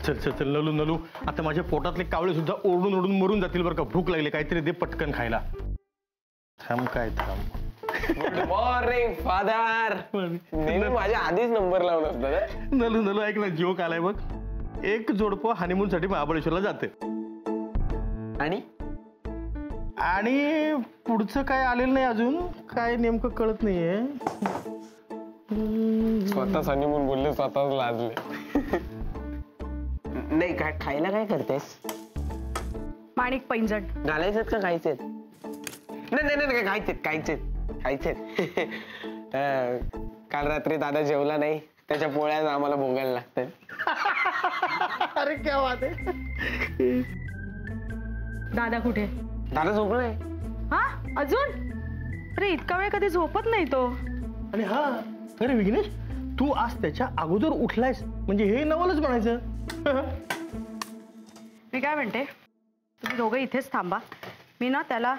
चल चल चल नलू नलू, आता माझ्या पोटातले कावळे सुद्धा ओरडून ओरडून मरून जातील बरं का. भूक लागली, काहीतरी दे पटकन खायला. थांब काय थांब. Good morning father. माझ्या आधीच नंबर लावला असता. नलू नलू ऐक ना, जोक आलाय बघ. एक जोडपं हनीमून साठी महाबळेश्वरला जाते आणि आणि पुढचं काय आलेलं नाही अजून, काय नेमकं कळत नाहीये. स्वतःच हनीमून बोलले, स्वतःच लाजले. नाही काय खायला काय करतेस? माणिक पैंजण घालायचेत का खायचेत? नाही नाही नाही खायचेत खायचेत खायचेत. काल रात्री दादा जेवला नाही, त्याच्या पोळ्याच आम्हाला भोगायला लागतात. अरे क्या बात आहे. दादा कुठे? दादा झोपलाय. हा अजून? अरे इतका वेळ कधी झोपत नाही तो. आणि हा अरे विघ्नेश, तू आज त्याच्या अगोदर उठलायस म्हणजे हे नवलच म्हणायचं. मी काय म्हणते, तुम्ही दोघं इथेच थांबा. मी ना त्याला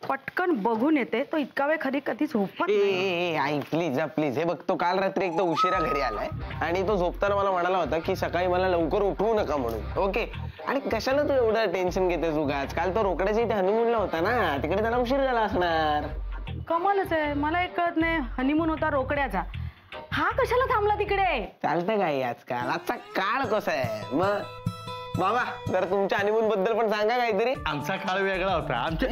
पटकन बघून येते. तो इतका वेळ कधी झोपत नाही. आई प्लीज प्लीज. हे बघ, तो काल रात्री एकदा उशिरा घरी आलाय आणि तो झोपताना मला म्हणाला होता की सकाळी मला लवकर उठवू नका म्हणून. ओके. आणि कशाला तू एवढं टेन्शन घेतेस उगाच? काल तो रोकड्याच्या इथे हनीमूनला होता ना, तिकडे त्याला उशीर झाला असणार. कमालच आहे, मला एक कळत नाही. हनीमून होता रोकड्याचा, हा कशाला थांबला तिकडे? चालतं काय आजकाल, आजचा काळ कसा आहे. मग बाबा जर तुमच्या हनीमून बद्दल पण सांगा काहीतरी. आमचा काळ वेगळा होता. आमच्या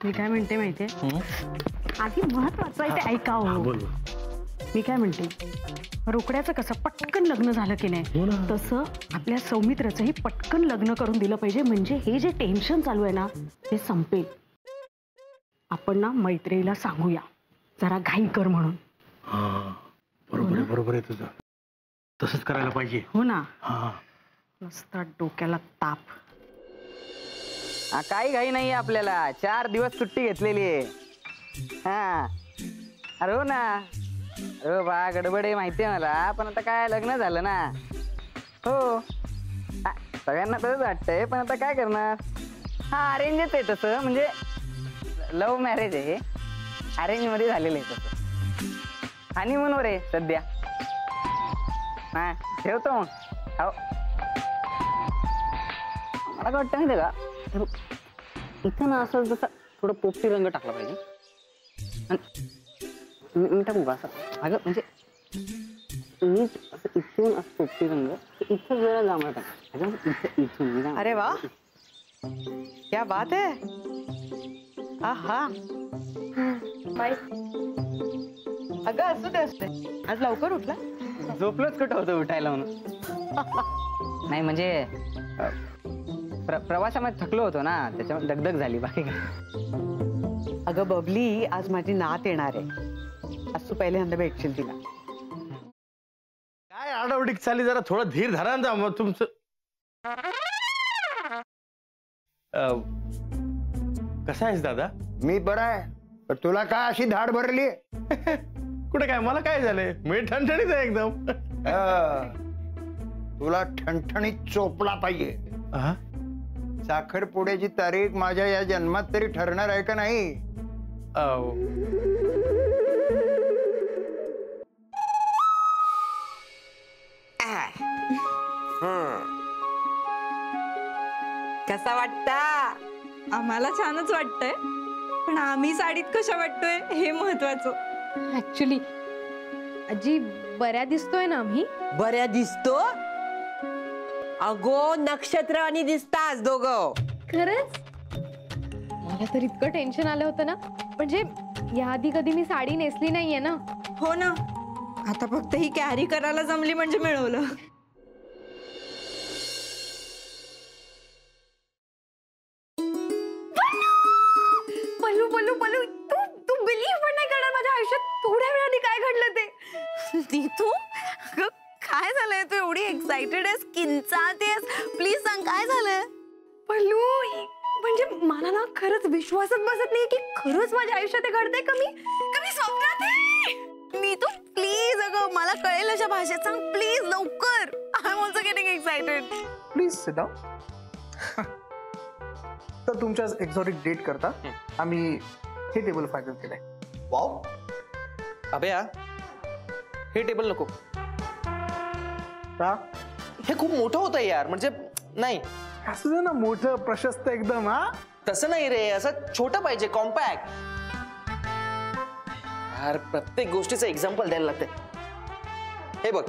मी काय म्हणते माहितीये, आधी महत्वाचं आहे ते ऐका हो. बोल. मी काय म्हणते, रोकड्याचं कसं पटकन लग्न झालं की नाही, तसं आपल्या सौमित्रचंही पटकन लग्न करून दिलं पाहिजे. म्हणजे हे जे टेन्शन चालू आहे ना ते संपेल. आपण ना मैत्रीला सांगूया जरा घाई कर म्हणून. बरोबर आहे, बरोबर आहे तुझं. तसंच करायला पाहिजे. हो ना. हा नुसता डोक्याला ताप. काही घाई नाही आपल्याला. 4 दिवस सुट्टी घेतलेली आहे. हा अरे हो ना. अरे बा गडबड आहे माहिती आहे मला, पण आता काय लग्न झालं ना. हो सगळ्यांना तसंच वाटतंय, पण आता काय करणार. हा अरेंजच आहे तसं, म्हणजे लव्ह मॅरेज आहे. अरेंज मध्ये झालेलं आहे तसं. हनीमूनवर आहे सध्या. हा ठेवतो मग. हो मला काय वाटतं माहिती का, इथं ना असं जसं थोडं पोपटी रंग टाकला पाहिजे. मी टाकू का असं? अगं म्हणजे मी असं इथून असं पोपटी रंग, इथं जरा जांभळा टाक. इथून. अरे वा, क्या बात है. आहा बाय. अगं असू दे असू दे. आज लवकर उठला? झोपलोच कुठं होतं उठायला म्हणून. नाही म्हणजे प्रवासामध्ये थकलो होतो ना, त्याच्यामुळे दगदग झाली, बाकी काय. अगं बबली, आज माझी नात येणार आहे. आज तू पहिल्यांदा भेटशील तिला. काय आडावडीक चालली, जरा थोडं धीर धरा ना मग तुमचं. कसा आहेस दादा? मी बरा आहे, पण तुला काय अशी धाड भरली? कुठे काय, मला काय झालंय, मी ठणठणीत आहे एकदम. तुला ठणठणीत चोपला पाहिजे. साखरपुड्याची तारीख माझ्या या जन्मात तरी ठरणार आहे का नाही? कसा वाटता? आम्हाला छानच वाटतंय, पण आम्ही साडीत कशा वाटतोय हे महत्वाचं. ऍक्च्युली आजी बऱ्या दिसतोय ना आम्ही? बऱ्या दिसतो? अगो नक्षत्रवाणी दिसतास दोघं. खरंच? मला तर इतकं टेन्शन आलं होतं ना, म्हणजे याआधी कधी मी साडी नेसली नाहीये ना. हो ना, आता फक्त ही कॅरी करायला जमली म्हणजे मिळवलं. पल्लू पल्लू पल्लू, तू बिलीव्ह पण नाही करणार, माझ्या आयुष्यात थोड्या वेळाने काय घडलं ते. नीतू काय झालंय? तू एवढी एक्साइटेड आहेस, किंचाळतेस, प्लीज सांग काय झालंय? पल्लू म्हणजे मला ना खरंच विश्वासच बसत नाही की खरंच माझ्या आयुष्यात हे घडतंय. कमी स्वप्नात आहे. नीतू प्लीज, अगं मला कळेल अशा भाषेत सांग प्लीज लवकर. I am also getting excited. Please sit down. तर तुमच्या एक्झॉटिक डेट करता आम्ही हे टेबल फायनल केलंय. वाव अभ्या, हे टेबल नको. का? हे खूप मोठं होतं यार, म्हणजे नाही. असं दे ना, मोठं प्रशस्त एकदम. हा तसं नाही रे, असं छोटं पाहिजे, कॉम्पॅक्ट. यार प्रत्येक गोष्टीचं एक्झाम्पल द्यायला लागते. हे बघ,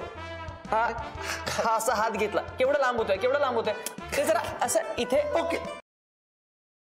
हा असा हात घेतला, केवढा लांब होतोय, केवढा लांब होतोय. ते जरा असं इथे. ओके